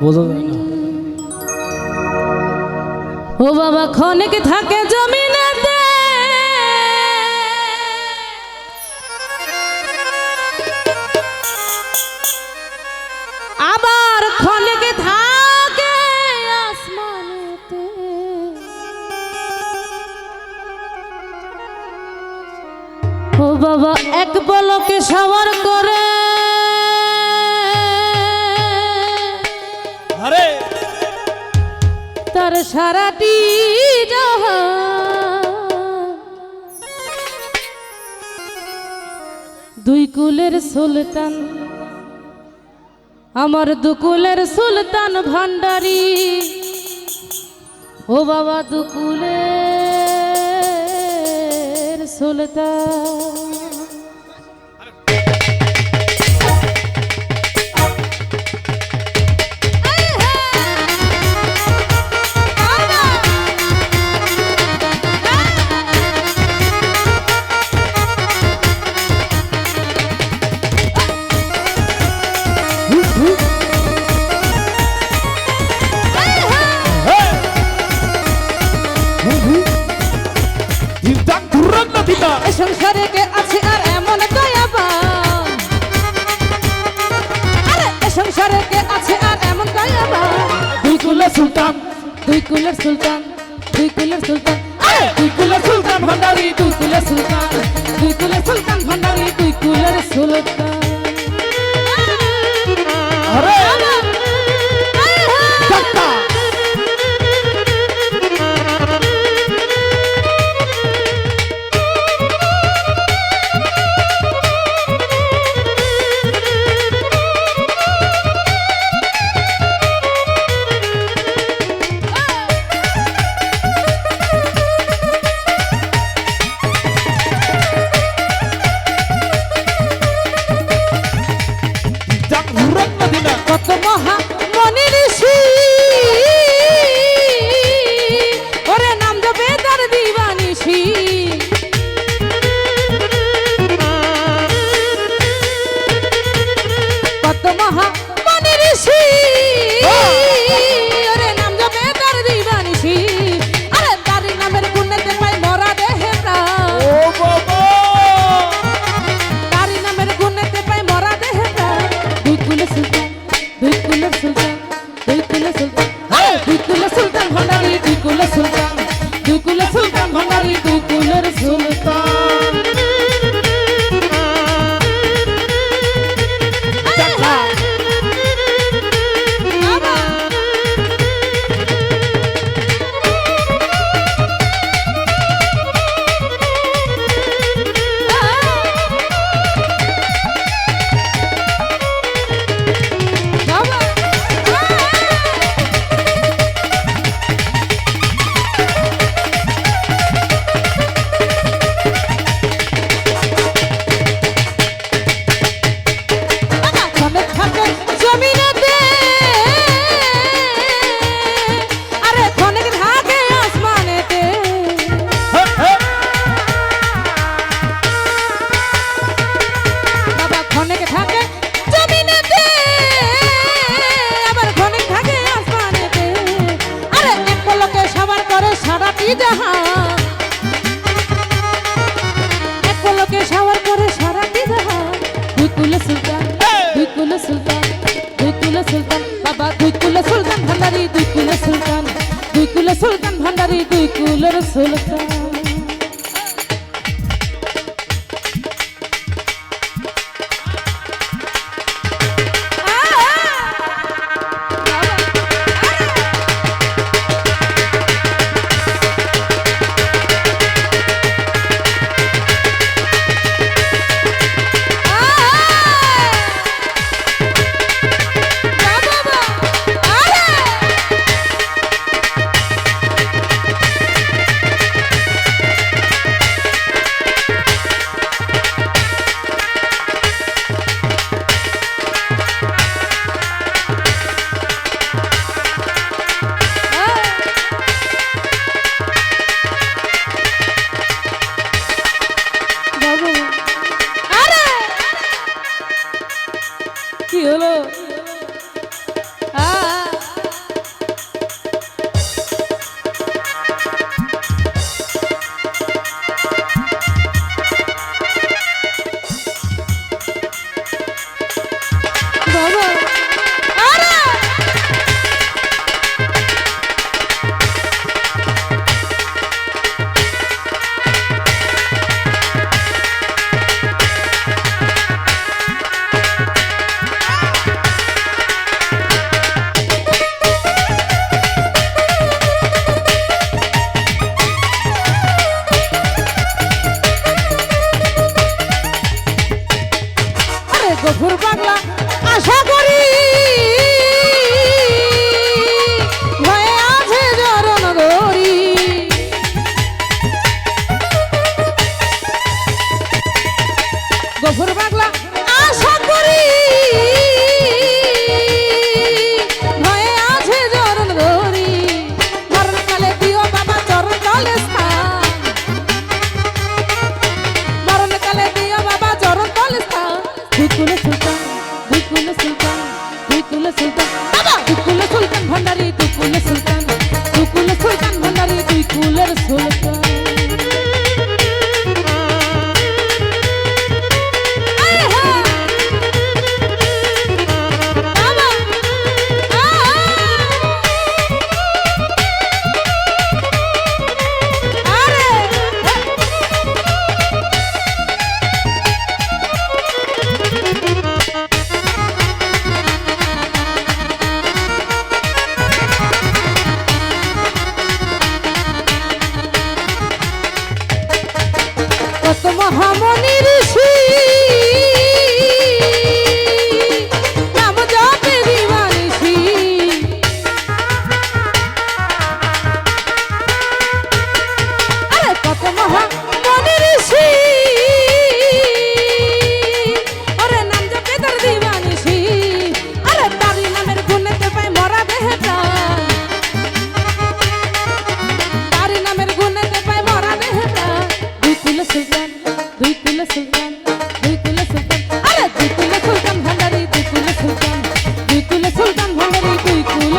বোঝা যায় না। ও বাবা ক্ষণিক থাকে জমিনেতে, আবার ক্ষণিক থাকে আসমানেতে। ও বাবা এক পলকে সবার করে আরে তার সারাটি জাহান। দুই কুলের সুলতান আমার দুকুলের সুলতান ভান্ডারি। ও বাবা দুকুলের সুলতান। সংসারে কে আছে আর এমন দয়াবান, আরে সংসারে কে আছে আর এমন দয়াবান। দুই কুলের সুলতান, দুই কুলের সুলতান, দুই কুলের সুলতান, দুই কুলের সুলতান ভান্ডারি, দুই কুলের সুলতান, দুই কুলের সুলতান ভান্ডারি, দুই কুলের সুলতান। আরে কাকা কত মহা মনি ঋষি ওরে নাম জপে তার দিবানিশি। কত মহা মনি ঋষি ওরে নাম জপে তার দিবানিশি। আরে তার নামের গুণেতে পাই মরা দেহে প্রাণ। ও বাবা তারি নামের গুণেতে পাই মরা দেহে প্রাণ। দুই কুলের সুলতান, দুই কুলের সুলতান, দুই কুলের সুলতান, দুই কুলের সুলতান ভান্ডারি, দুই কুলের সুলতান, দুই কুলের সুলতান ভান্ডারি, দুই কুলের সুলতান। সুলতান ভান্ডারি, দুই কুলের সুলতান।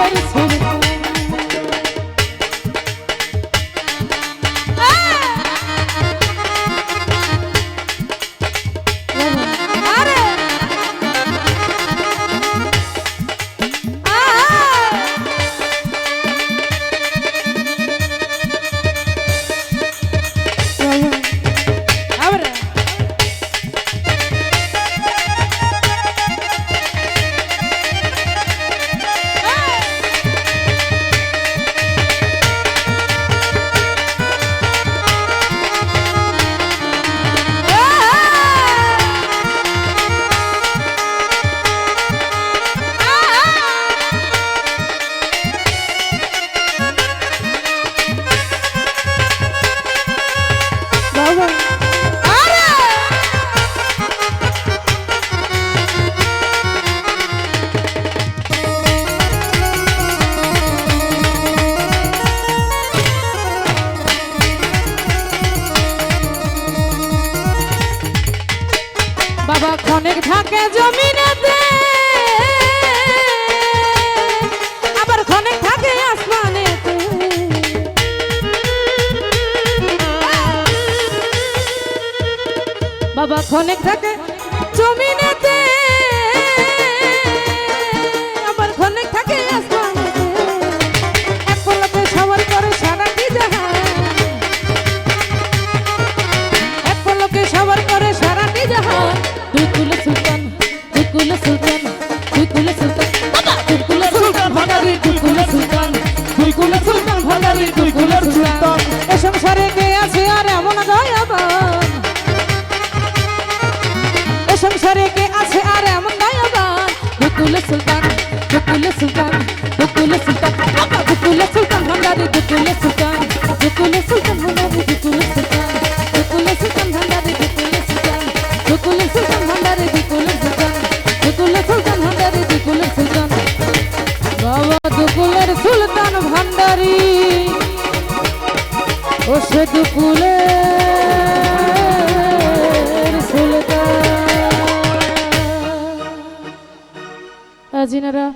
দুকুলের সুলতান আরে আরে বাবা ক্ষণেক থাকে জমিনেতে আবার ক্ষণেক থাকে আসমানেতে বাবা ক্ষণেক থাকে জমিনেতে আবার ক্ষণেক থাকে আসমানেতে এক পলকে সবার করে সারাটি জাহান এক পলকে সবার করে সারাটি জাহান দুকুলের সুলতান দুকুলের সুলতান দুকুলের সুলতান বাবা দুকুলের সুলতান ভান্ডারি দুকুলের সুলতান দুকুলের সুলতান ভান্ডারি দুকুলের সুলতান এ সংসারে কে আছে আর এমন দয়াবান এ সংসারে কে আছে আর এমন দয়াবান দুকুলের সুলতান দুকুলের সুলতান দুকুলের সুলতান বাবা দুকুলের সুলতান ভান্ডারি দুকুলের সুলতান দুকুলের সুলতান ভান্ডারি দুকুলের সুলতান দুকুলের সুলতান ভান্ডারি দুকুলের সুলতান দুকুলের সুলতান ভান্ডারি দুকুলের সুলতান দুকুলের সুলতান ভান্ডারি দুকুলের সুলতান বাবা দুকুলের সুলতান ভান্ডারি ও সে দুকুলের সুলতান আজিনারা